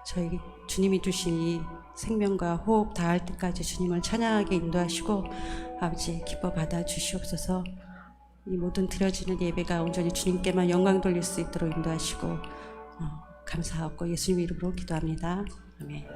저희 주님이 주신 이 생명과 호흡 다할 때까지 주님을 찬양하게 인도하시고 아버지 기뻐 받아 주시옵소서. 이 모든 드려지는 예배가 온전히 주님께만 영광 돌릴 수 있도록 인도하시고 감사하고 예수님 이름으로 기도합니다. 아멘.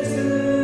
주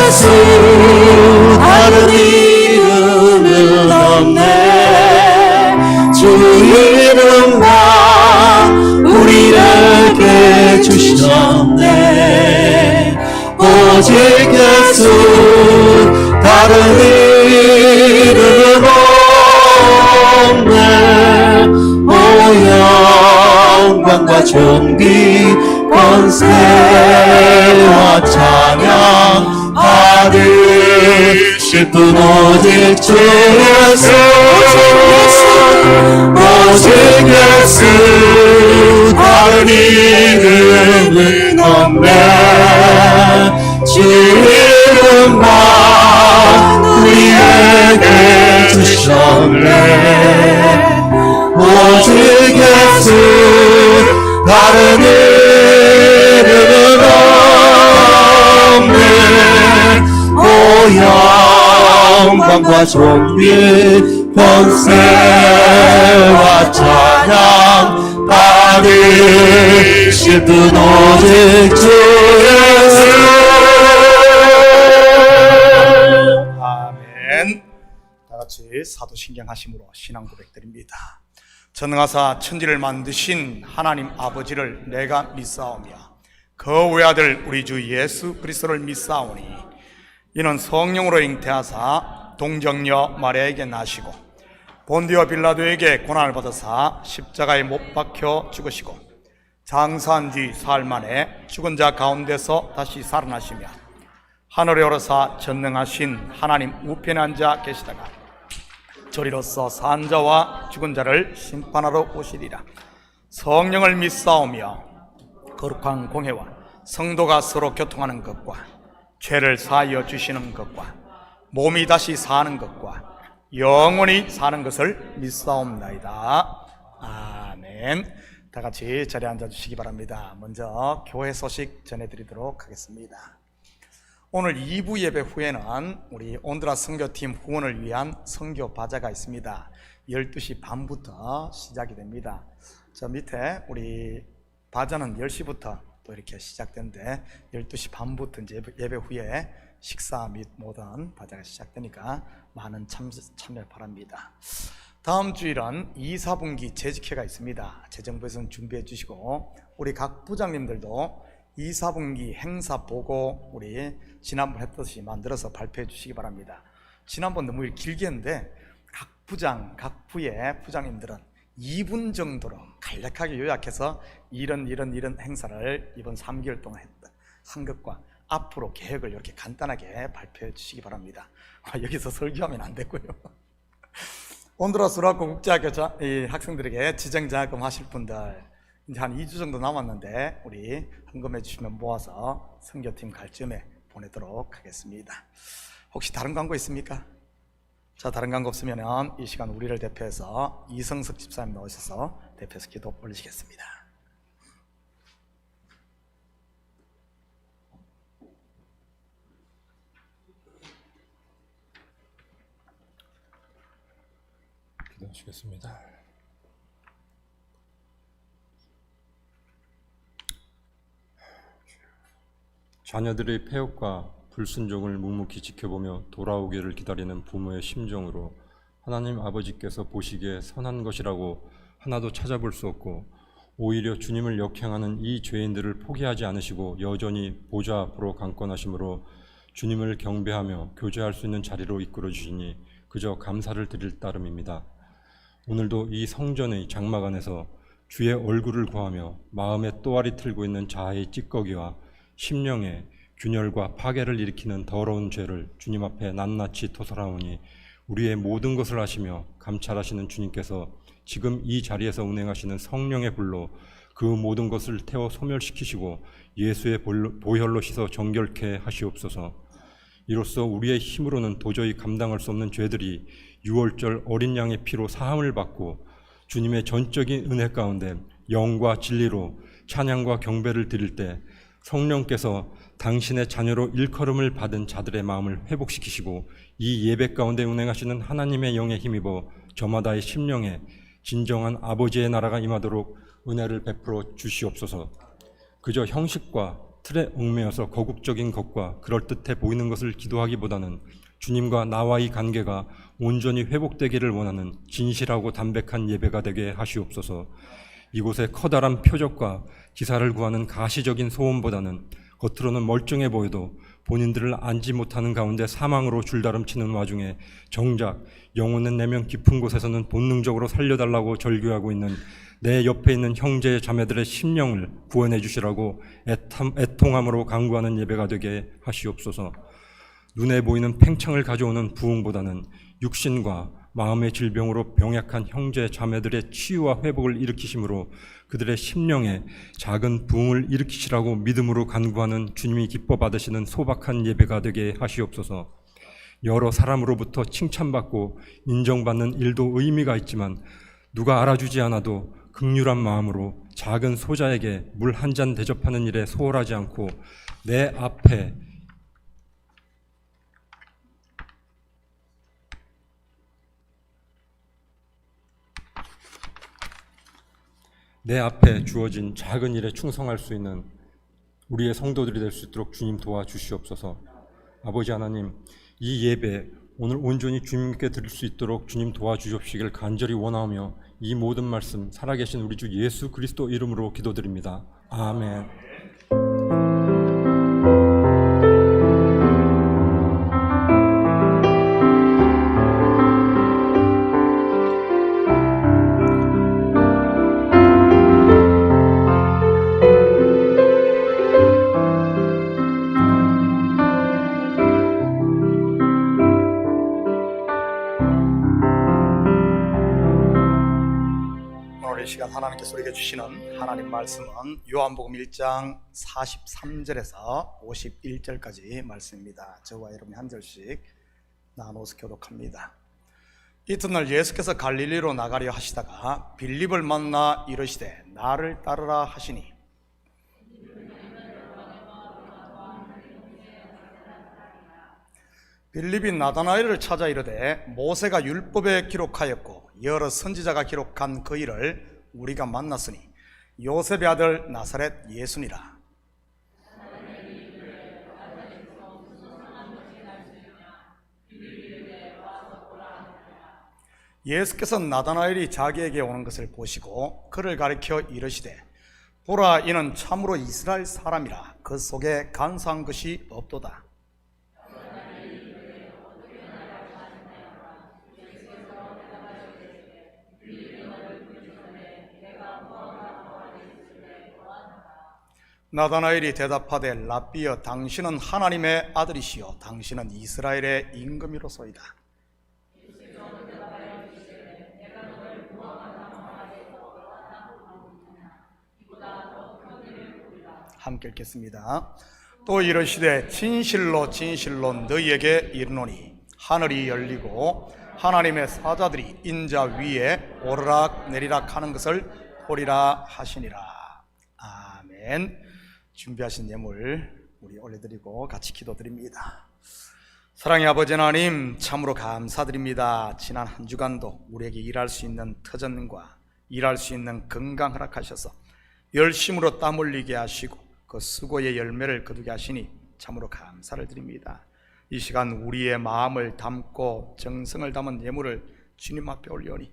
예수 다른 이름은 없네. 주 이름만 우리에게 주셨네. 오직 예수 다른 이름은 없네. 오 영광과 존귀 권세와 찬양 받으실 분 오직 주 예수. 오직 예수 다른 이름은 없네. 주 이름만 우리에게 주셨네. 오직 예수 다른 이름은 없네. 오 영광과 존귀 권세와 찬양 받으실 분 오직 주 예수. 아멘. 다같이 사도신경 하심으로 신앙 고백드립니다. 전능하사 천지를 만드신 하나님 아버지를 내가 믿사오며 그 외아들 우리 주 예수 그리스도를 믿사오니 이는 성령으로 잉태하사 동정녀 마리아에게 나시고 본디오 빌라도에게 고난을 받으사 십자가에 못 박혀 죽으시고 장사한 뒤 사흘 만에 죽은 자 가운데서 다시 살아나시며 하늘에 오르사 전능하신 하나님 우편에 앉아 계시다가 저리로서 산 자와 죽은 자를 심판하러 오시리라. 성령을 믿사오며 거룩한 공회와 성도가 서로 교통하는 것과 죄를 사하여 주시는 것과 몸이 다시 사는 것과 영원히 사는 것을 믿사옵나이다. 아멘. 다 같이 자리에 앉아주시기 바랍니다. 먼저 교회 소식 전해드리도록 하겠습니다. 오늘 2부 예배 후에는 우리 온드라 선교팀 후원을 위한 선교 바자가 있습니다. 12시 반부터 시작이 됩니다. 저 밑에 우리 바자는 10시부터 또 이렇게 시작되는데 12시 반부터 이제 예배 후에 식사 및 모든 바자가 시작되니까 많은 참여 바랍니다. 다음 주일은 2, 4분기 재직회가 있습니다. 재정부에서는 준비해 주시고 우리 각 부장님들도 2, 4분기 행사 보고 우리 지난번 했듯이 만들어서 발표해 주시기 바랍니다. 지난번 너무 길게 했는데 각 부장, 각 부의 부장님들은 2분 정도로 간략하게 요약해서 이런 행사를 이번 3개월 동안 한 것과 앞으로 계획을 이렇게 간단하게 발표해 주시기 바랍니다. 여기서 설교하면 안 되고요. 온두라스 수락고 국제학교 학생들에게 지정자금 하실 분들 이제 한 2주 정도 남았는데 우리 헌금해 주시면 모아서 선교팀 갈 쯤에 보내도록 하겠습니다. 혹시 다른 광고 있습니까? 자, 다른 광고 없으면 이 시간 우리를 대표해서 이성석 집사님 나오셔서 대표해서 기도 올리시겠습니다. 기도하시겠습니다. 자녀들의 폐역과 불순종을 묵묵히 지켜보며 돌아오기를 기다리는 부모의 심정으로 하나님 아버지께서 보시기에 선한 것이라고 하나도 찾아볼 수 없고 오히려 주님을 역행하는 이 죄인들을 포기하지 않으시고 여전히 보좌 앞으로 강권하심으로 주님을 경배하며 교제할 수 있는 자리로 이끌어 주시니 그저 감사를 드릴 따름입니다. 오늘도 이 성전의 장막 안에서 주의 얼굴을 구하며 마음에 또아리 틀고 있는 자아의 찌꺼기와 심령의 균열과 파괴를 일으키는 더러운 죄를 주님 앞에 낱낱이 토설하오니 우리의 모든 것을 아시며 감찰하시는 주님께서 지금 이 자리에서 운행하시는 성령의 불로 그 모든 것을 태워 소멸시키시고 예수의 보혈로 씻어 정결케 하시옵소서. 이로써 우리의 힘으로는 도저히 감당할 수 없는 죄들이 유월절 어린 양의 피로 사함을 받고 주님의 전적인 은혜 가운데 영과 진리로 찬양과 경배를 드릴 때 성령께서 당신의 자녀로 일컬음을 받은 자들의 마음을 회복시키시고 이 예배 가운데 운행하시는 하나님의 영에 힘입어 저마다의 심령에 진정한 아버지의 나라가 임하도록 은혜를 베풀어 주시옵소서. 그저 형식과 틀에 얽매여서 거국적인 것과 그럴듯해 보이는 것을 기도하기보다는 주님과 나와의 관계가 온전히 회복되기를 원하는 진실하고 담백한 예배가 되게 하시옵소서. 이곳에 커다란 표적과 기사를 구하는 가시적인 소원보다는 겉으로는 멀쩡해 보여도 본인들을 안지 못하는 가운데 사망으로 줄다름치는 와중에 정작 영혼의 내면 깊은 곳에서는 본능적으로 살려달라고 절규하고 있는 내 옆에 있는 형제 자매들의 심령을 구원해 주시라고 애통함으로 간구하는 예배가 되게 하시옵소서. 눈에 보이는 팽창을 가져오는 부흥보다는 육신과 마음의 질병으로 병약한 형제 자매들의 치유와 회복을 일으키심으로 그들의 심령에 작은 부흥을 일으키시라고 믿음으로 간구하는 주님이 기뻐 받으시는 소박한 예배가 되게 하시옵소서. 여러 사람으로부터 칭찬받고 인정받는 일도 의미가 있지만 누가 알아주지 않아도 긍휼한 마음으로 작은 소자에게 물 한 잔 대접하는 일에 소홀하지 않고 내 앞에 주어진 작은 일에 충성할 수 있는 우리의 성도들이 될 수 있도록 주님 도와주시옵소서. 아버지 하나님, 이 예배 오늘 온전히 주님께 드릴 수 있도록 주님 도와주시옵시길 간절히 원하오며 이 모든 말씀 살아계신 우리 주 예수 그리스도 이름으로 기도드립니다. 아멘. 이 시간 하나님께서 우리에게 주시는 하나님 말씀은 요한복음 1장 43절에서 51절까지 말씀입니다. 저와 여러분이 한 절씩 나눠서 교독합니다. 이튿날 예수께서 갈릴리로 나가려 하시다가 빌립을 만나 이르시되 나를 따르라 하시니 빌립이 나다나엘을 찾아 이르되 모세가 율법에 기록하였고 여러 선지자가 기록한 그 일을 우리가 만났으니 요셉의 아들 나사렛 예수니라. 예수께서 나다나엘이 자기에게 오는 것을 보시고 그를 가리켜 이르시되 보라, 이는 참으로 이스라엘 사람이라. 그 속에 간사한 것이 없도다. 나다나엘이 대답하되 랍비여, 당신은 하나님의 아들이시요 당신은 이스라엘의 임금이로소이다. 함께 읽겠습니다. 또 이르시되 진실로 진실로 너희에게 이르노니 하늘이 열리고 하나님의 사자들이 인자 위에 오르락 내리락 하는 것을 보리라 하시니라. 아멘. 준비하신 예물 우리 올려드리고 같이 기도드립니다. 사랑의 아버지 하나님, 참으로 감사드립니다. 지난 한 주간도 우리에게 일할 수 있는 터전과 일할 수 있는 건강 허락하셔서 열심으로 땀 흘리게 하시고 그 수고의 열매를 거두게 하시니 참으로 감사를 드립니다. 이 시간 우리의 마음을 담고 정성을 담은 예물을 주님 앞에 올려오니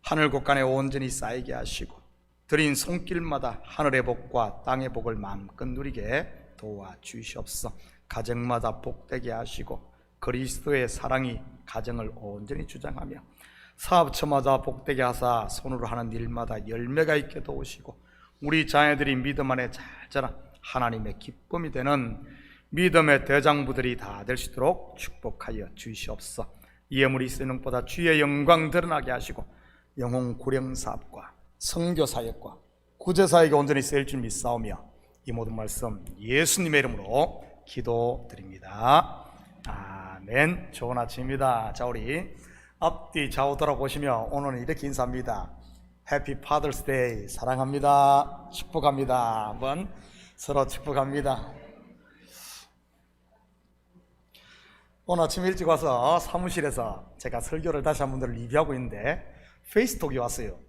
하늘 곳간에 온전히 쌓이게 하시고 드린 손길마다 하늘의 복과 땅의 복을 마음껏 누리게 도와주시옵소서. 가정마다 복되게 하시고 그리스도의 사랑이 가정을 온전히 주장하며 사업처마다 복되게 하사 손으로 하는 일마다 열매가 있게 도우시고 우리 자녀들이 믿음 안에 잘 자라 하나님의 기쁨이 되는 믿음의 대장부들이 다 될 수 있도록 축복하여 주시옵소서. 예물이 쓰는 것보다 주의 영광 드러나게 하시고 영혼 구령 사업과 선교 사역과 구제 사역에 온전히 쓰일 줄 믿사오며 이 모든 말씀 예수님의 이름으로 기도드립니다. 아멘. 좋은 아침입니다. 자, 우리 앞뒤 좌우 돌아보시며 오늘은 이렇게 인사합니다. 해피 파더스 데이. 사랑합니다. 축복합니다. 한번 서로 축복합니다. 오늘 아침 일찍 와서 사무실에서 제가 설교를 다시 한번 리뷰하고 있는데 페이스톡이 왔어요.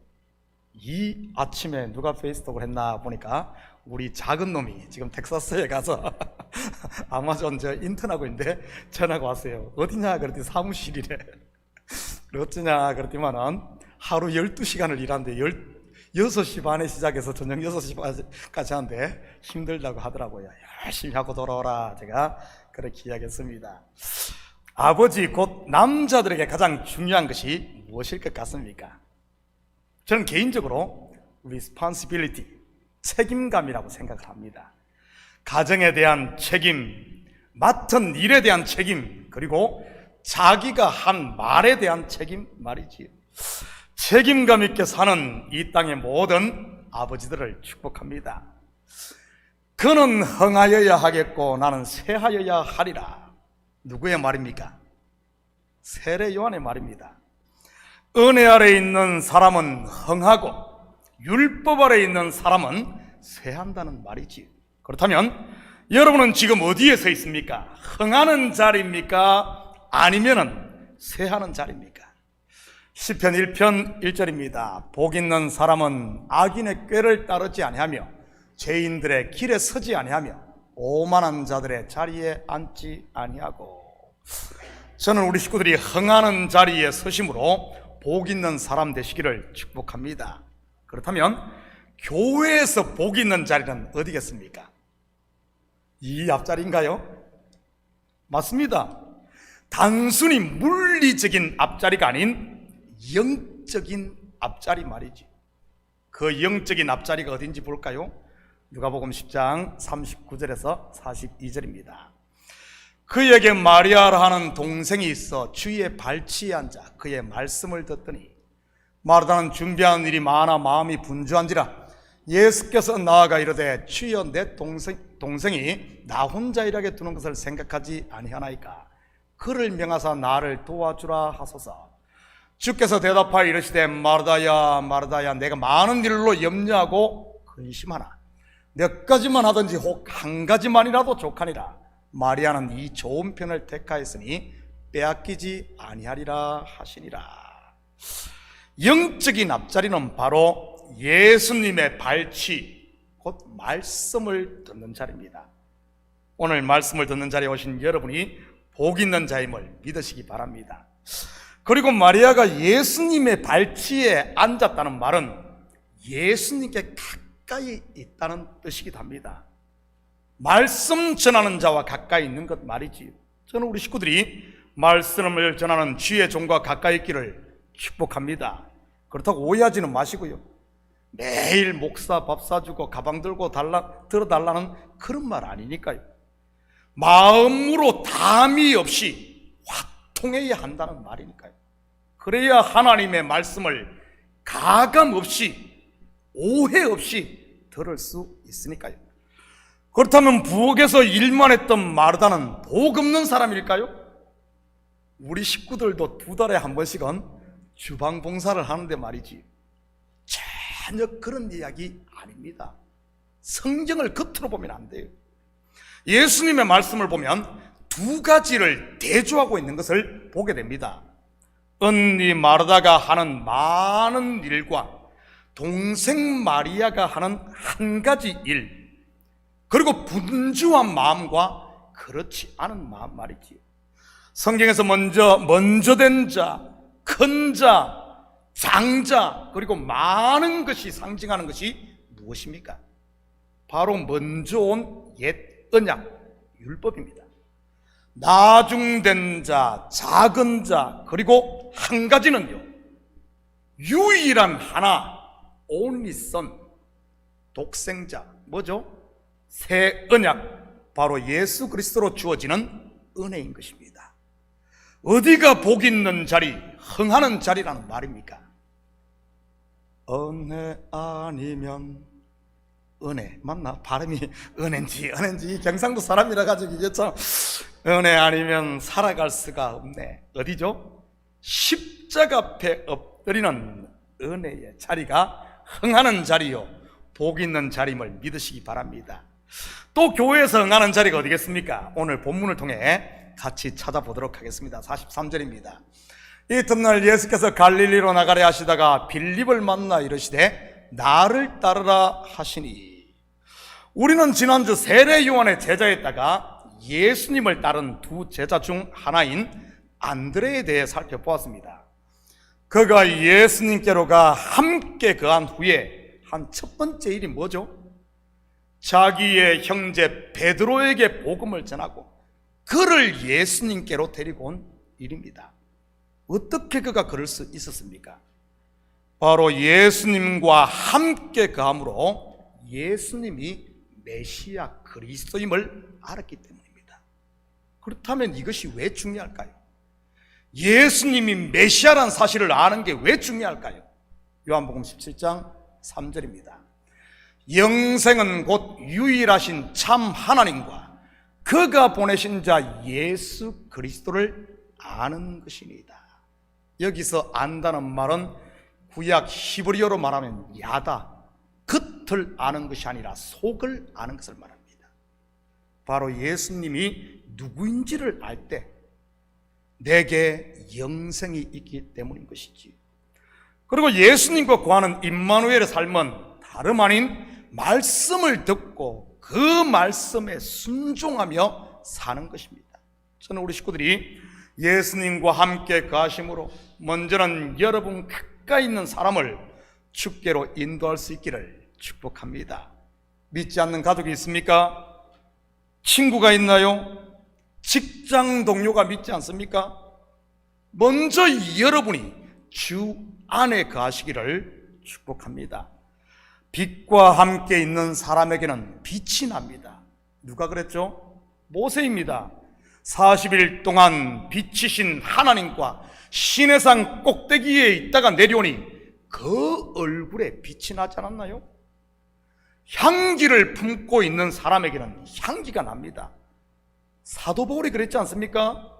이 아침에 누가 페이스톡을 했나 보니까 우리 작은 놈이 지금 텍사스에 가서 아마존 저 인턴하고 있는데 전화가 왔어요. 어디냐 그랬더니 사무실이래. 어쩌냐 그랬더니만은 하루 12시간을 일하는데 6시 반에 시작해서 저녁 6시까지 하는데 힘들다고 하더라고요. 열심히 하고 돌아오라 제가 그렇게 이야기했습니다. 아버지 곧 남자들에게 가장 중요한 것이 무엇일 것 같습니까? 저는 개인적으로 responsibility, 책임감이라고 생각을 합니다. 가정에 대한 책임, 맡은 일에 대한 책임, 그리고 자기가 한 말에 대한 책임 말이지요. 책임감 있게 사는 이 땅의 모든 아버지들을 축복합니다. 그는 흥하여야 하겠고 나는 쇠하여야 하리라. 누구의 말입니까? 세례 요한의 말입니다. 은혜 아래 있는 사람은 흥하고 율법 아래 있는 사람은 쇠한다는 말이지. 그렇다면 여러분은 지금 어디에 서 있습니까? 흥하는 자리입니까? 아니면은 쇠하는 자리입니까? 시편 1편 1절입니다. 복 있는 사람은 악인의 꾀를 따르지 아니하며 죄인들의 길에 서지 아니하며 오만한 자들의 자리에 앉지 아니하고. 저는 우리 식구들이 흥하는 자리에 서심으로 복 있는 사람 되시기를 축복합니다. 그렇다면 교회에서 복 있는 자리는 어디겠습니까? 이 앞자리인가요? 맞습니다. 단순히 물리적인 앞자리가 아닌 영적인 앞자리 말이지. 그 영적인 앞자리가 어딘지 볼까요? 누가복음 10장 39절에서 42절입니다. 그에게 마리아라 하는 동생이 있어 주의 발치에 앉아 그의 말씀을 듣더니 마르다는 준비하는 일이 많아 마음이 분주한지라 예수께서 나아가 이르되 주여 내 동생이 나 혼자 일하게 두는 것을 생각하지 아니하나이까. 그를 명하사 나를 도와주라 하소서. 주께서 대답하여 이르시되 마르다야 마르다야 내가 많은 일로 염려하고 근심하나 몇 가지만 하든지 혹 한 가지만이라도 족하니라. 마리아는 이 좋은 편을 택하였으니 빼앗기지 아니하리라 하시니라. 영적인 앞자리는 바로 예수님의 발치, 곧 말씀을 듣는 자리입니다. 오늘 말씀을 듣는 자리에 오신 여러분이 복 있는 자임을 믿으시기 바랍니다. 그리고 마리아가 예수님의 발치에 앉았다는 말은 예수님께 가까이 있다는 뜻이기도 합니다. 말씀 전하는 자와 가까이 있는 것 말이지. 저는 우리 식구들이 말씀을 전하는 주의 종과 가까이 있기를 축복합니다. 그렇다고 오해하지는 마시고요. 매일 목사 밥 사주고 가방 들고 들어달라는 그런 말 아니니까요. 마음으로 담이 없이 확통해야 한다는 말이니까요. 그래야 하나님의 말씀을 가감 없이 오해 없이 들을 수 있으니까요. 그렇다면 부엌에서 일만 했던 마르다는 복 없는 사람일까요? 우리 식구들도 2달에 한 번씩은 주방 봉사를 하는데 말이지, 전혀 그런 이야기 아닙니다. 성경을 겉으로 보면 안 돼요. 예수님의 말씀을 보면 2가지를 대조하고 있는 것을 보게 됩니다. 언니 마르다가 하는 많은 일과 동생 마리아가 하는 한 가지 일, 그리고 분주한 마음과 그렇지 않은 마음 말이지요. 성경에서 먼저 된 자, 큰 자, 장자, 그리고 많은 것이 상징하는 것이 무엇입니까? 바로 먼저 온 옛 언약, 율법입니다. 나중된 자, 작은 자, 그리고 한 가지는요, 유일한 하나, only son, 독생자, 뭐죠? 새 언약, 바로 예수 그리스도로 주어지는 은혜인 것입니다. 어디가 복 있는 자리, 흥하는 자리라는 말입니까? 은혜 아니면 은혜, 맞나? 발음이 은혜인지 경상도 사람이라 가지고 이게 참, 은혜 아니면 살아갈 수가 없네. 어디죠? 십자가 앞에 엎드리는 은혜의 자리가 흥하는 자리요, 복 있는 자리임을 믿으시기 바랍니다. 또 교회에서 흥하는 자리가 어디겠습니까? 오늘 본문을 통해 같이 찾아보도록 하겠습니다. 43절입니다. 이튿날 예수께서 갈릴리로 나가려 하시다가 빌립을 만나 이르시되 나를 따르라 하시니, 우리는 지난주 세례 요한의 제자였다가 예수님을 따른 두 제자 중 하나인 안드레에 대해 살펴보았습니다. 그가 예수님께로가 함께 거한 후에 한 첫 번째 일이 뭐죠? 자기의 형제 베드로에게 복음을 전하고 그를 예수님께로 데리고 온 일입니다. 어떻게 그가 그럴 수 있었습니까? 바로 예수님과 함께 거함으로 예수님이 메시아 그리스도임을 알았기 때문입니다. 그렇다면 이것이 왜 중요할까요? 예수님이 메시아란 사실을 아는 게 왜 중요할까요? 요한복음 17장 3절입니다. 영생은 곧 유일하신 참 하나님과 그가 보내신 자 예수 그리스도를 아는 것이니이다. 여기서 안다는 말은 구약 히브리어로 말하면 야다, 겉을 아는 것이 아니라 속을 아는 것을 말합니다. 바로 예수님이 누구인지를 알 때 내게 영생이 있기 때문인 것이지. 그리고 예수님과 구하는 임마누엘의 삶은 다름 아닌 말씀을 듣고 그 말씀에 순종하며 사는 것입니다. 저는 우리 식구들이 예수님과 함께 가심으로 먼저는 여러분 가까이 있는 사람을 주께로 인도할 수 있기를 축복합니다. 믿지 않는 가족이 있습니까? 친구가 있나요? 직장 동료가 믿지 않습니까? 먼저 여러분이 주 안에 거하시기를 축복합니다. 빛과 함께 있는 사람에게는 빛이 납니다. 누가 그랬죠? 모세입니다. 40일 동안 빛이신 하나님과 시내산 꼭대기에 있다가 내려오니 그 얼굴에 빛이 나지 않았나요? 향기를 품고 있는 사람에게는 향기가 납니다. 사도 바울이 그랬지 않습니까?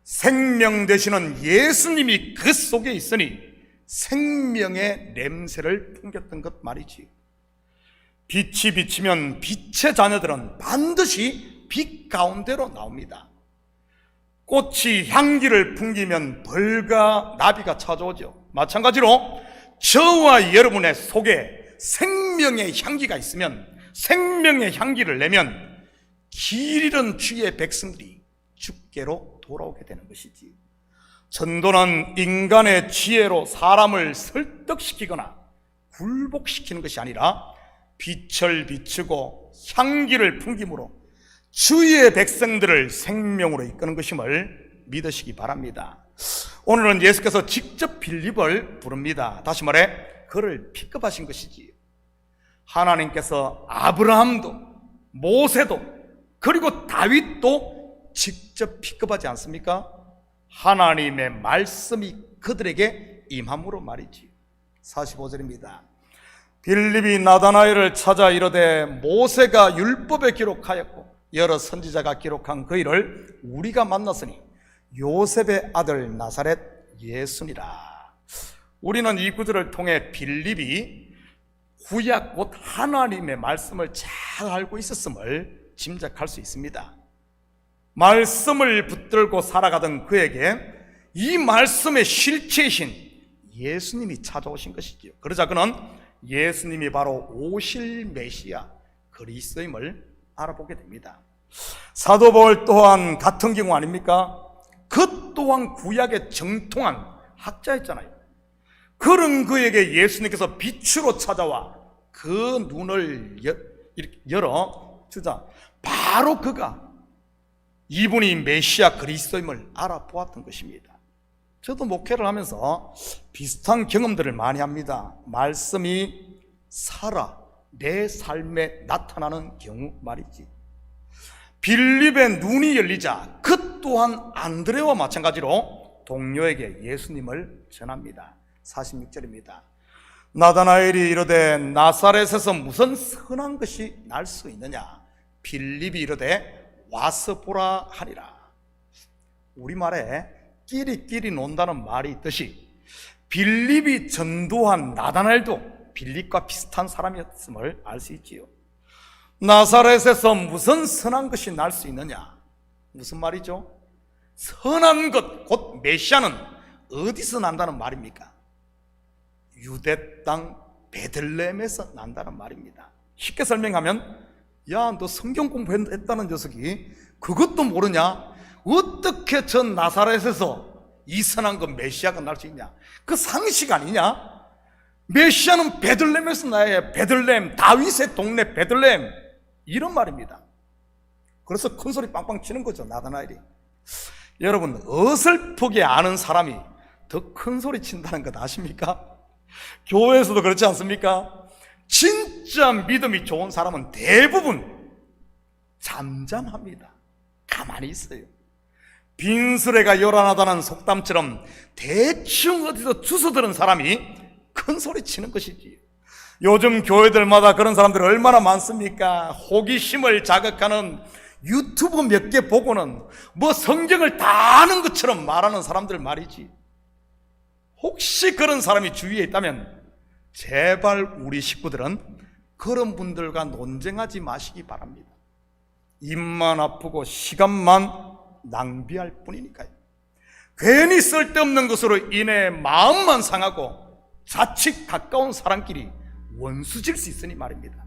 생명 되시는 예수님이 그 속에 있으니 생명의 냄새를 풍겼던 것 말이지. 빛이 비치면 빛의 자녀들은 반드시 빛 가운데로 나옵니다. 꽃이 향기를 풍기면 벌과 나비가 찾아오죠. 마찬가지로 저와 여러분의 속에 생명의 향기가 있으면, 생명의 향기를 내면 길 잃은 주의 백성들이 주께로 돌아오게 되는 것이지. 전도는 인간의 지혜로 사람을 설득시키거나 굴복시키는 것이 아니라 빛을 비추고 향기를 풍김으로 주의 백성들을 생명으로 이끄는 것임을 믿으시기 바랍니다. 오늘은 예수께서 직접 빌립을 부릅니다. 다시 말해 그를 픽업하신 것이지. 하나님께서 아브라함도 모세도 그리고 다윗도 직접 픽업하지 않습니까? 하나님의 말씀이 그들에게 임함으로 말이지. 45절입니다. 빌립이 나다나엘을 찾아 이르되 모세가 율법에 기록하였고 여러 선지자가 기록한 그 일을 우리가 만났으니 요셉의 아들 나사렛 예수니라. 우리는 이 구절을 통해 빌립이 구약 곧 하나님의 말씀을 잘 알고 있었음을 짐작할 수 있습니다. 말씀을 붙들고 살아가던 그에게 이 말씀의 실체이신 예수님이 찾아오신 것이지요. 그러자 그는 예수님이 바로 오실 메시아 그리스도임을 알아보게 됩니다. 사도 바울 또한 같은 경우 아닙니까? 그 또한 구약의 정통한 학자였잖아요. 그런 그에게 예수님께서 빛으로 찾아와 그 눈을 열어 주자 바로 그가 이분이 메시아 그리스도임을 알아보았던 것입니다. 저도 목회를 하면서 비슷한 경험들을 많이 합니다. 말씀이 살아 내 삶에 나타나는 경우 말이지. 빌립의 눈이 열리자 그 또한 안드레와 마찬가지로 동료에게 예수님을 전합니다. 46절입니다. 나다나엘이 이르되 나사렛에서 무슨 선한 것이 날 수 있느냐? 빌립이 이르되 와서 보라 하니라. 우리말에 끼리끼리 논다는 말이 있듯이 빌립이 전도한 나다나엘도 빌립과 비슷한 사람이었음을 알 수 있지요. 나사렛에서 무슨 선한 것이 날 수 있느냐? 무슨 말이죠? 선한 것, 곧 메시아는 어디서 난다는 말입니까? 유대 땅 베들레헴에서 난다는 말입니다. 쉽게 설명하면, 야, 너 성경 공부했다는 녀석이 그것도 모르냐? 어떻게 저 나사렛에서 이 선한 그 메시아가 날 수 있냐? 그 상식 아니냐? 메시아는 베들레헴에서 나야. 베들레헴, 다윗의 동네 베들레헴, 이런 말입니다. 그래서 큰 소리 빵빵 치는 거죠, 나다나엘이. 여러분, 어설프게 아는 사람이 더 큰 소리 친다는 것 아십니까? 교회에서도 그렇지 않습니까? 진짜 믿음이 좋은 사람은 대부분 잠잠합니다. 가만히 있어요. 빈수레가 요란하다는 속담처럼 대충 어디서 주워들은 사람이 큰 소리 치는 것이지. 요즘 교회들마다 그런 사람들 얼마나 많습니까? 호기심을 자극하는 유튜브 몇 개 보고는 뭐 성경을 다 아는 것처럼 말하는 사람들 말이지. 혹시 그런 사람이 주위에 있다면 제발 우리 식구들은 그런 분들과 논쟁하지 마시기 바랍니다. 입만 아프고 시간만 낭비할 뿐이니까요. 괜히 쓸데없는 것으로 인해 마음만 상하고 자칫 가까운 사람끼리 원수질 수 있으니 말입니다.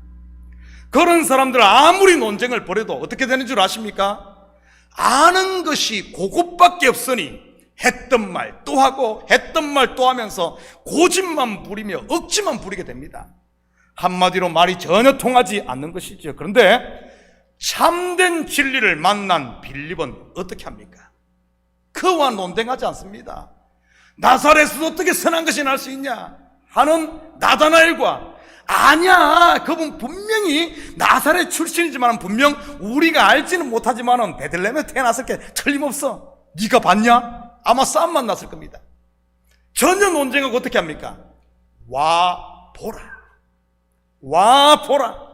그런 사람들 아무리 논쟁을 벌여도 어떻게 되는 줄 아십니까? 아는 것이 그것밖에 없으니 했던 말 또 하고 했던 말 또 하면서 고집만 부리며 억지만 부리게 됩니다. 한마디로 말이 전혀 통하지 않는 것이죠. 그런데 참된 진리를 만난 빌립은 어떻게 합니까? 그와 논쟁하지 않습니다. 나사렛에서 어떻게 선한 것이 날 수 있냐 하는 나다나엘과, 아니야, 그분 분명히 나사렛 출신이지만 분명 우리가 알지는 못하지만 베들레헴에 태어났을 게 틀림없어. 네가 봤냐? 아마 싸움만 났을 겁니다. 전혀 논쟁하고 어떻게 합니까? 와 보라, 와 보라.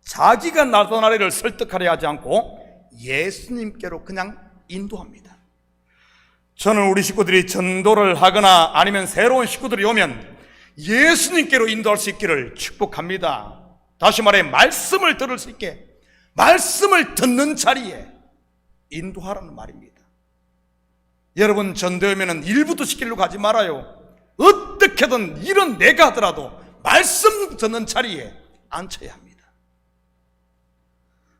자기가 나다나엘을 설득하려 하지 않고 예수님께로 그냥 인도합니다. 저는 우리 식구들이 전도를 하거나 아니면 새로운 식구들이 오면 예수님께로 인도할 수 있기를 축복합니다. 다시 말해, 말씀을 들을 수 있게, 말씀을 듣는 자리에 인도하라는 말입니다. 여러분, 전도하면 일부터 시키려고 하지 말아요. 어떻게든 일은 내가 하더라도 말씀 듣는 자리에 앉혀야 합니다.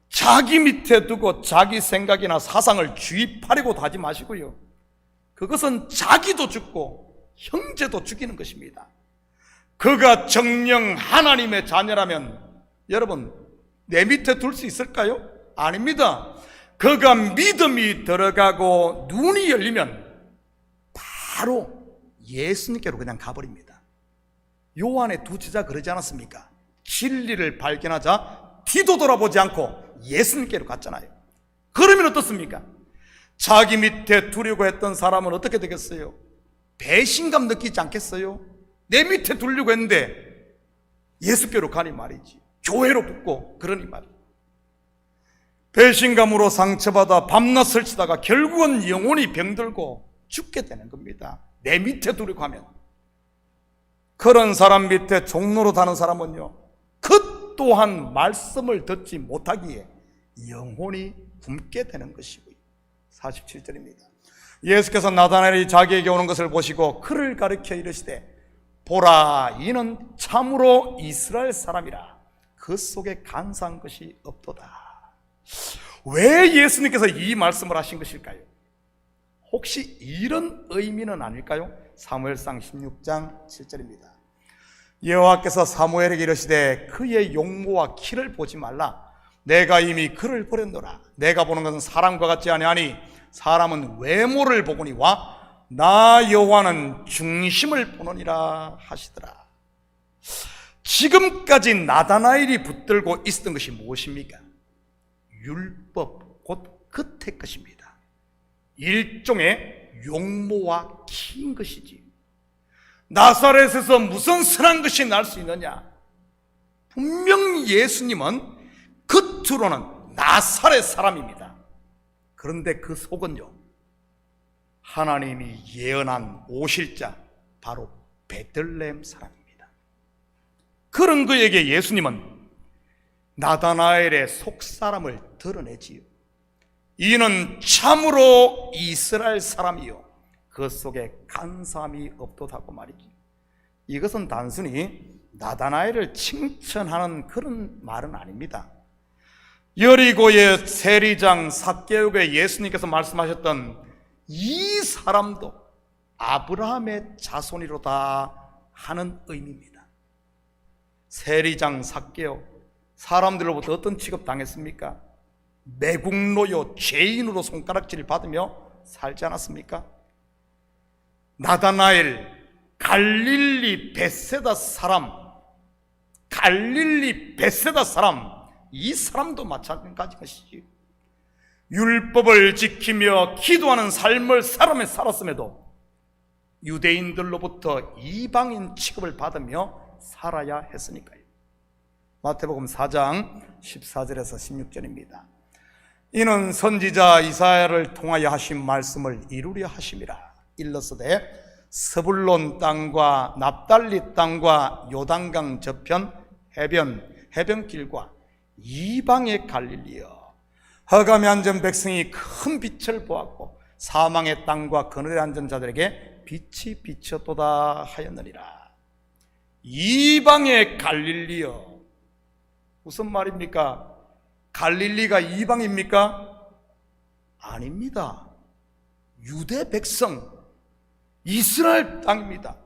자기 밑에 두고 자기 생각이나 사상을 주입하려고도 하지 마시고요. 그것은 자기도 죽고 형제도 죽이는 것입니다. 그가 정녕 하나님의 자녀라면 여러분, 내 밑에 둘 수 있을까요? 아닙니다. 그가 믿음이 들어가고 눈이 열리면 바로 예수님께로 그냥 가버립니다. 요한의 두 제자 그러지 않았습니까? 진리를 발견하자 뒤도 돌아보지 않고 예수님께로 갔잖아요. 그러면 어떻습니까? 자기 밑에 두려고 했던 사람은 어떻게 되겠어요? 배신감 느끼지 않겠어요? 내 밑에 두려고 했는데 예수께로 가니 말이지. 교회로 붙고 그러니 말이지. 배신감으로 상처받아 밤낮 설치다가 결국은 영혼이 병들고 죽게 되는 겁니다. 내 밑에 두려고 하면. 그런 사람 밑에 종로로 다는 사람은요, 그 또한 말씀을 듣지 못하기에 영혼이 굶게 되는 것이고요. 47절입니다. 예수께서 나다나엘이 자기에게 오는 것을 보시고 그를 가리켜 이르시되, 보라, 이는 참으로 이스라엘 사람이라 그 속에 간사한 것이 없도다. 왜 예수님께서 이 말씀을 하신 것일까요? 혹시 이런 의미는 아닐까요? 사무엘상 16장 7절입니다. 여호와께서 사무엘에게 이르시되 그의 용모와 키를 보지 말라. 내가 이미 그를 버렸노라. 내가 보는 것은 사람과 같지 아니하니 사람은 외모를 보거니와 나 여호와는 중심을 보느니라 하시더라. 지금까지 나다나엘이 붙들고 있었던 것이 무엇입니까? 율법, 곧 끝의 것입니다. 일종의 용모와 키인 것이지. 나사렛에서 무슨 선한 것이 날 수 있느냐? 분명히 예수님은 겉으로는 나사렛 사람입니다. 그런데 그 속은요, 하나님이 예언한 오실 자, 바로 베들레헴 사람입니다. 그런 그에게 예수님은 나다나엘의 속사람을 드러내지요. 이는 참으로 이스라엘 사람이요 그 속에 간사함이 없도다고 말이지. 이것은 단순히 나다나엘을 칭찬하는 그런 말은 아닙니다. 여리고의 세리장 삭개오에게 예수님께서 말씀하셨던 이 사람도 아브라함의 자손이로다 하는 의미입니다. 세리장 삭개오, 사람들로부터 어떤 취급 당했습니까? 매국노요, 죄인으로 손가락질을 받으며 살지 않았습니까? 나다나엘, 갈릴리 베세다 사람, 이 사람도 마찬가지 것이지. 율법을 지키며 기도하는 삶을 살았음에도 유대인들로부터 이방인 취급을 받으며 살아야 했으니까요. 마태복음 4장 14절에서 16절입니다. 이는 선지자 이사야를 통하여 하신 말씀을 이루려 하심이라. 일러스되 스불론 땅과 납달리 땅과 요단강 저편 해변길과 이방의 갈릴리여, 허감에 앉은 백성이 큰 빛을 보았고 사망의 땅과 그늘에 앉은 자들에게 빛이 비쳤도다 하였느니라. 이방의 갈릴리여, 무슨 말입니까? 갈릴리가 이방입니까? 아닙니다. 유대 백성, 이스라엘 땅입니다.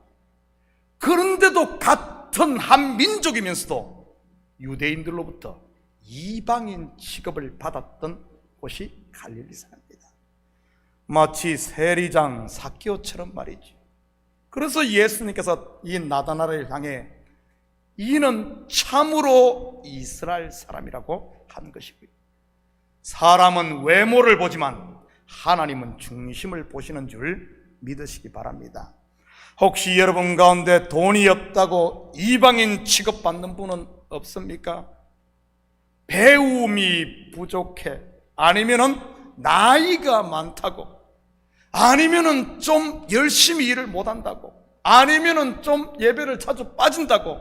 그런데도 같은 한 민족이면서도 유대인들로부터 이방인 취급을 받았던 곳이 갈릴리 사람입니다. 마치 세리장 삭개오처럼 말이죠. 그래서 예수님께서 이 나다나엘을 향해 이는 참으로 이스라엘 사람이라고 한 것이고요. 사람은 외모를 보지만 하나님은 중심을 보시는 줄 믿으시기 바랍니다. 혹시 여러분 가운데 돈이 없다고 이방인 취급받는 분은 없습니까? 배움이 부족해, 아니면은 나이가 많다고, 아니면은 좀 열심히 일을 못한다고, 아니면은 좀 예배를 자주 빠진다고,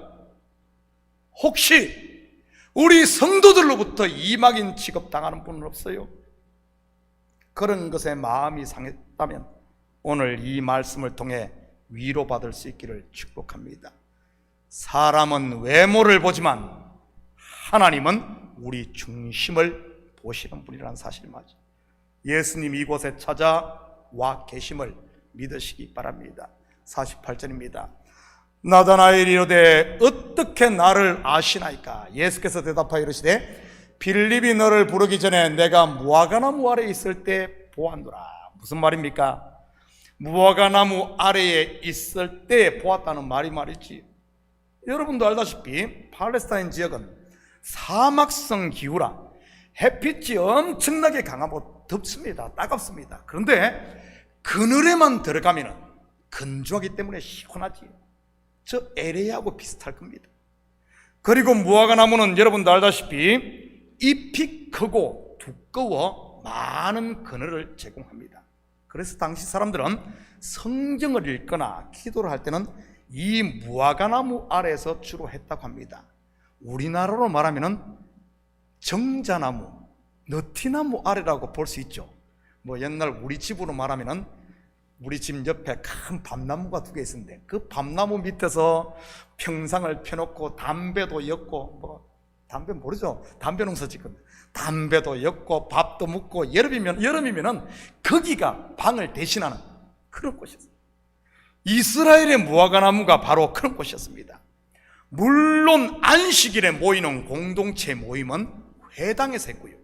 혹시 우리 성도들로부터 이방인 취급당하는 분은 없어요? 그런 것에 마음이 상했다면 오늘 이 말씀을 통해 위로받을 수 있기를 축복합니다. 사람은 외모를 보지만 하나님은 우리 중심을 보시는 분이라는 사실 맞죠. 예수님 이곳에 찾아와 계심을 믿으시기 바랍니다. 48절입니다. 나다나엘이 이르되 어떻게 나를 아시나이까? 예수께서 대답하여 이르시되 빌립이 너를 부르기 전에 내가 무화과나무 아래에 있을 때 보았노라. 무슨 말입니까? 무화과나무 아래에 있을 때 보았다는 말이지. 여러분도 알다시피 팔레스타인 지역은 사막성 기후라 햇빛이 엄청나게 강하고 덥습니다. 따갑습니다. 그런데 그늘에만 들어가면 건조하기 때문에 시원하지. 저 LA하고 비슷할 겁니다. 그리고 무화과나무는 여러분도 알다시피 잎이 크고 두꺼워 많은 그늘을 제공합니다. 그래서 당시 사람들은 성경을 읽거나 기도를 할 때는 이 무화과나무 아래에서 주로 했다고 합니다. 우리나라로 말하면 정자나무, 너티나무 아래라고 볼 수 있죠. 뭐 옛날 우리 집으로 말하면 우리 집 옆에 큰 밤나무가 2개 있었는데 그 밤나무 밑에서 평상을 펴놓고 담배도 엮고, 뭐 담배 모르죠? 담배 농사 짓거든요. 담배도 엮고 밥도 먹고 여름이면은 거기가 방을 대신하는 그런 곳이었어요. 이스라엘의 무화과나무가 바로 그런 곳이었습니다. 물론 안식일에 모이는 공동체 모임은 회당에서 했고요.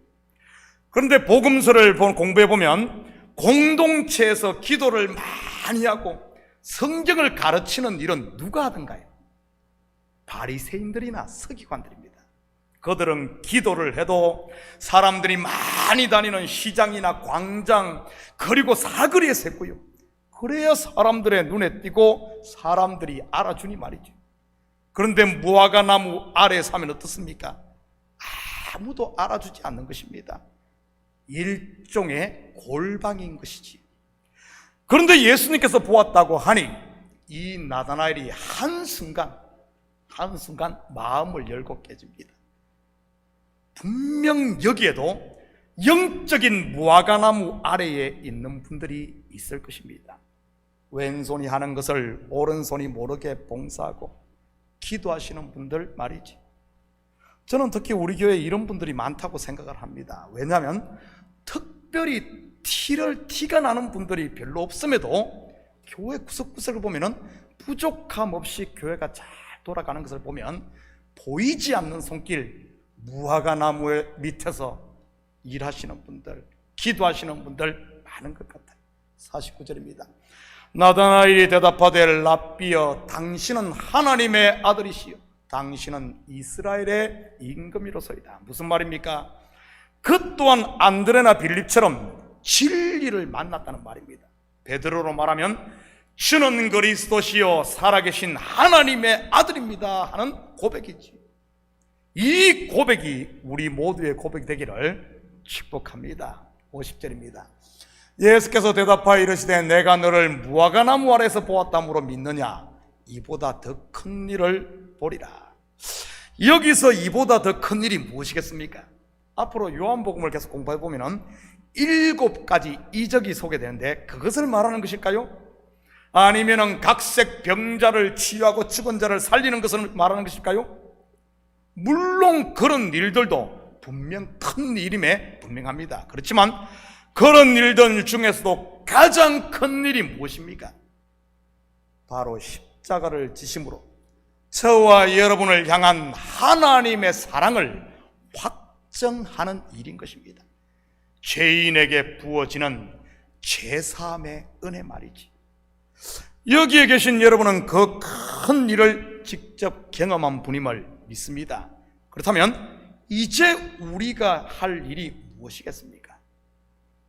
그런데 복음서를 공부해 보면 공동체에서 기도를 많이 하고 성경을 가르치는 일은 누가 하던가요? 바리새인들이나 서기관들입니다. 그들은 기도를 해도 사람들이 많이 다니는 시장이나 광장 그리고 사거리에서 했고요. 그래야 사람들의 눈에 띄고 사람들이 알아주니 말이죠. 그런데 무화과나무 아래에 사면 어떻습니까? 아무도 알아주지 않는 것입니다. 일종의 골방인 것이지. 그런데 예수님께서 보았다고 하니 이 나다나엘이 한순간 마음을 열고 깨집니다. 분명 여기에도 영적인 무화과나무 아래에 있는 분들이 있을 것입니다. 왼손이 하는 것을 오른손이 모르게 봉사하고 기도하시는 분들 말이지. 저는 특히 우리 교회에 이런 분들이 많다고 생각을 합니다. 왜냐하면 특별히 티가 나는 분들이 별로 없음에도 교회 구석구석을 보면은 부족함 없이 교회가 잘 돌아가는 것을 보면 보이지 않는 손길, 무화과 나무 밑에서 일하시는 분들, 기도하시는 분들 많은 것 같아요. 49절입니다. 나다나엘이 대답하되 랍비여, 당신은 하나님의 아들이시여 당신은 이스라엘의 임금이로소이다. 무슨 말입니까? 그 또한 안드레나 빌립처럼 진리를 만났다는 말입니다. 베드로로 말하면 주는 그리스도시요 살아계신 하나님의 아들입니다 하는 고백이지. 이 고백이 우리 모두의 고백이 되기를 축복합니다. 50절입니다. 예수께서 대답하여 이르시되 내가 너를 무화과나무 아래에서 보았다므로 믿느냐? 이보다 더 큰 일을 보리라. 여기서 이보다 더 큰 일이 무엇이겠습니까? 앞으로 요한복음을 계속 공부해 보면은 7가지 이적이 소개되는데 그것을 말하는 것일까요? 아니면은 각색 병자를 치유하고 죽은 자를 살리는 것을 말하는 것일까요? 물론 그런 일들도 분명 큰 일임에 분명합니다. 그렇지만 그런 일들 중에서도 가장 큰 일이 무엇입니까? 바로 십자가를 지심으로 저와 여러분을 향한 하나님의 사랑을 확정하는 일인 것입니다. 죄인에게 부어지는 죄사함의 은혜 말이지. 여기에 계신 여러분은 그 큰 일을 직접 경험한 분임을 믿습니다. 그렇다면 이제 우리가 할 일이 무엇이겠습니까?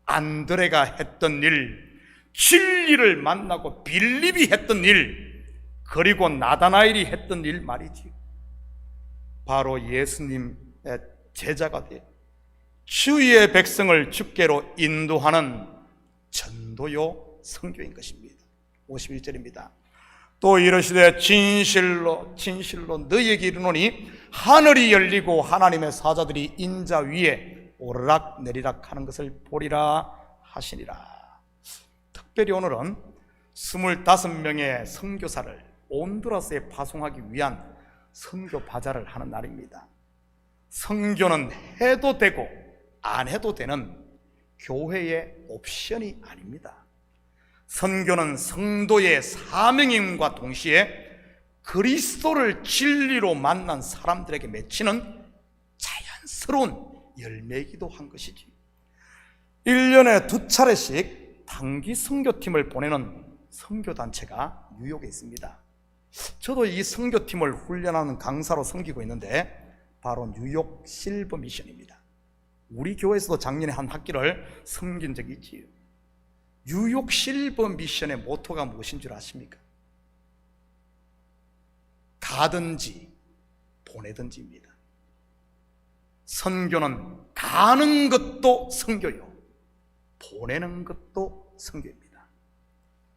안드레가 했던 일, 진리를 만나고 빌립이 했던 일, 그리고 나다나엘이 했던 일 말이지. 바로 예수님의 제자가 돼 주의 백성을 주께로 인도하는 전도요 선교인 것입니다. 51절입니다. 또 이르시되 진실로 너희에게 이르노니 하늘이 열리고 하나님의 사자들이 인자 위에 오르락 내리락 하는 것을 보리라 하시니라. 특별히 오늘은 25명의 선교사를 온두라스에 파송하기 위한 선교 바자를 하는 날입니다. 선교는 해도 되고 안 해도 되는 교회의 옵션이 아닙니다. 선교는 성도의 사명임과 동시에 그리스도를 진리로 만난 사람들에게 맺히는 자연스러운 열매이기도 한 것이지. 1년에 2차례씩 단기 선교팀을 보내는 선교단체가 뉴욕에 있습니다. 저도 이 선교팀을 훈련하는 강사로 섬기고 있는데 바로 뉴욕 실버 미션입니다. 우리 교회에서도 작년에 한 학기를 섬긴 적이 있지요. 뉴욕 실버 미션의 모토가 무엇인 줄 아십니까? 가든지 보내든지입니다. 선교는 가는 것도 선교요, 보내는 것도 선교입니다.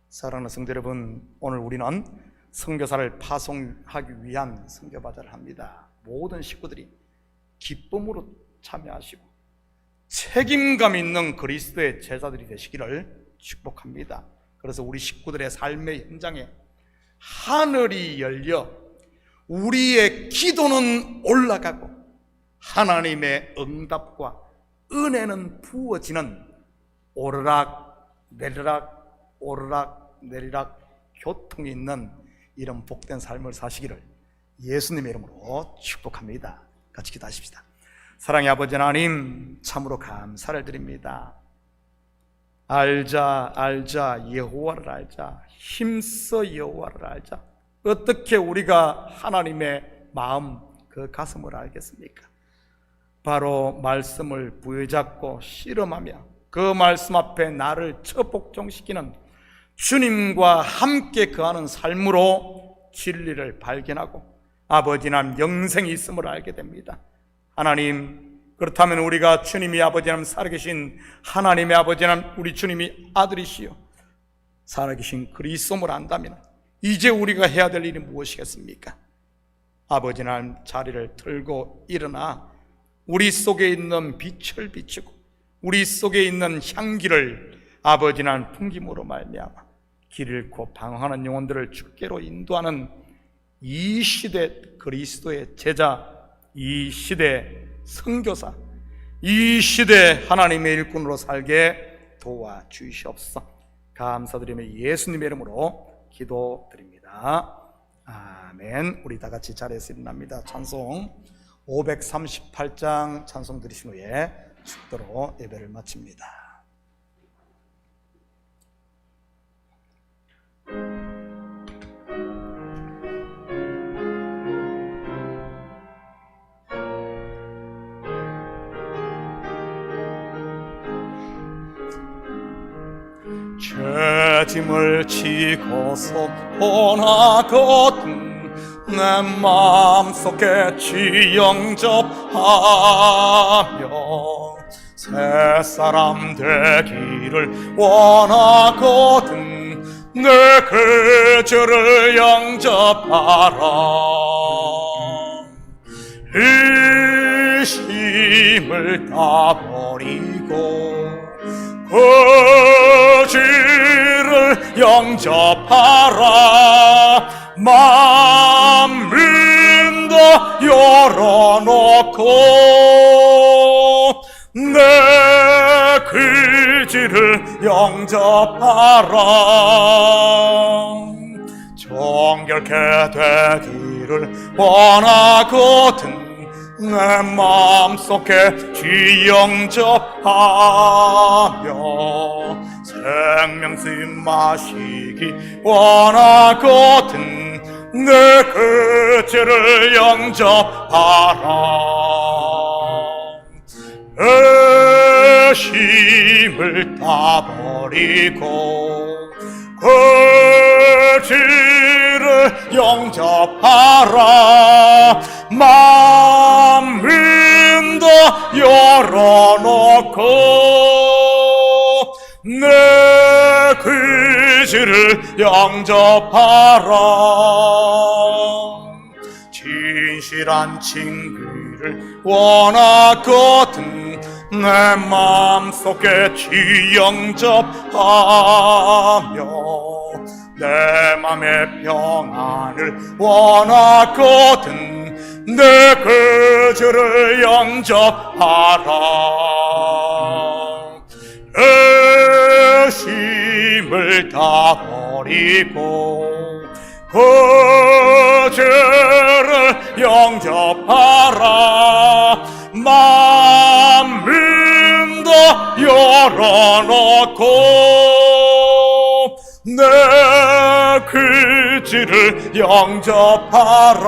사랑하는 성도 여러분, 오늘 우리는 선교사를 파송하기 위한 선교바자를 합니다. 모든 식구들이 기쁨으로 참여하시고 책임감 있는 그리스도의 제자들이 되시기를 축복합니다. 그래서 우리 식구들의 삶의 현장에 하늘이 열려 우리의 기도는 올라가고 하나님의 응답과 은혜는 부어지는 오르락 내리락 오르락 내리락 교통이 있는 이런 복된 삶을 사시기를 예수님의 이름으로 축복합니다. 같이 기도하십시다. 사랑의 아버지 하나님, 참으로 감사를 드립니다. 알자 여호와를 알자, 힘써 여호와를 알자. 어떻게 우리가 하나님의 마음, 그 가슴을 알겠습니까? 바로 말씀을 부여잡고 씨름하며 그 말씀 앞에 나를 처복종시키는 주님과 함께 거하는 삶으로 진리를 발견하고 아버지 하나님 영생이 있음을 알게 됩니다. 하나님, 그렇다면 우리가 주님이 아버지 하나님 살아계신 하나님의 아버지 하나님 우리 주님이 아들이시여 살아계신 그리스도를 안다면 이제 우리가 해야 될 일이 무엇이겠습니까? 아버지 하나님 자리를 들고 일어나 우리 속에 있는 빛을 비추고 우리 속에 있는 향기를 아버지 하나님 풍김으로 말미암아 길 잃고 방황하는 영혼들을 주께로 인도하는 이 시대 그리스도의 제자, 이 시대 선교사, 이 시대 하나님의 일꾼으로 살게 도와주시옵소서. 감사드리며 예수님의 이름으로 기도드립니다. 아멘. 우리 다 같이 자리에서 일어납니다. 찬송 538장 찬송 드리신 후에 축도로 예배를 마칩니다. 죄짐을 지고서 원하거든 내 마음속에 지영접하며 새 사람 되기를 원하거든 내 그 죄를 영접하라. 의심을 다 버리고 그 죄를 영접하라. 마음은 다 열어놓고 내 그 죄를 영접하라. 정결케 되기를 원하거든 내 마음속에 주 영접하며 생명수 마시기 원하거든 내 그 죄를 영접하라. 의심을 다 버리고 그 죄를 영접하라. 마음은 다 열어놓고 내 그 죄를 영접하라. 진실한 친구를 원하거든 내 마음속에 주 영접하며 내 맘의 평안을 원하거든 내 그 죄를 영접하라. 의심을 다 버리고 그 죄를 영접하라. 마음은 다 열어놓고 내 그 죄를 영접하라.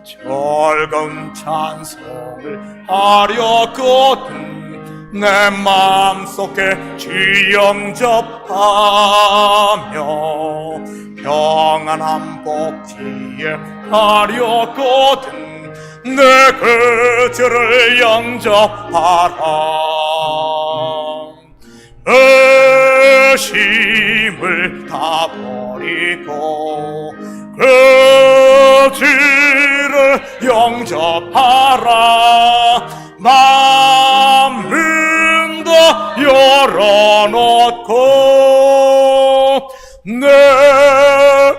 즐거운 찬송을 하려거든 내 마음속에 주 영접하며 평안한 복지에 하려거든 내 그 죄를 영접하라. 의심을 다 버리고 그 죄를 영접하라. 마음은 다 열어놓고 내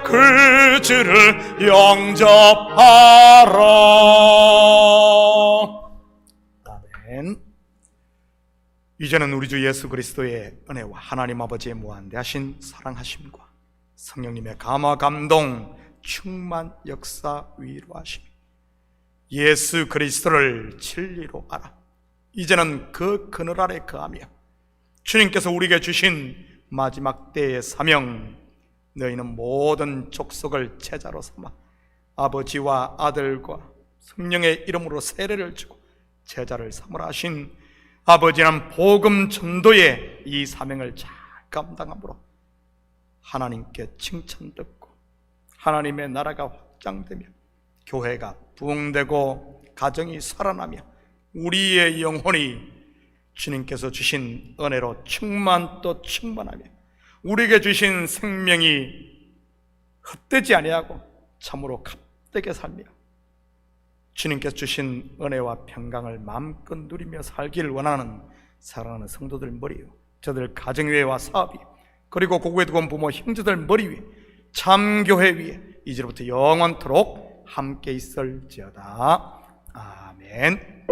그 죄를 영접하라. 아멘. 이제는 우리 주 예수 그리스도의 은혜와 하나님 아버지의 무한대하신 사랑하심과 성령님의 감화 감동 충만 역사 위로하심 예수 그리스도를 진리로 알아 이제는 그 그늘 아래 거하며 주님께서 우리에게 주신 마지막 때의 사명 너희는 모든 족속을 제자로 삼아 아버지와 아들과 성령의 이름으로 세례를 주고 제자를 삼으라 하신 아버지는 복음 전도의 이 사명을 잘 감당함으로 하나님께 칭찬 듣고 하나님의 나라가 확장되며 교회가 부흥되고 가정이 살아나며 우리의 영혼이 주님께서 주신 은혜로 충만 또 충만하며 우리에게 주신 생명이 헛되지 아니하고 참으로 값되게 살며 주님께서 주신 은혜와 평강을 마음껏 누리며 살기를 원하는 사랑하는 성도들 머리요 저들 가정회와 사업이 그리고 고국에 두고 온 부모 형제들 머리 위에 참교회 위에 이제부터 영원토록 함께 있을지어다. 아멘.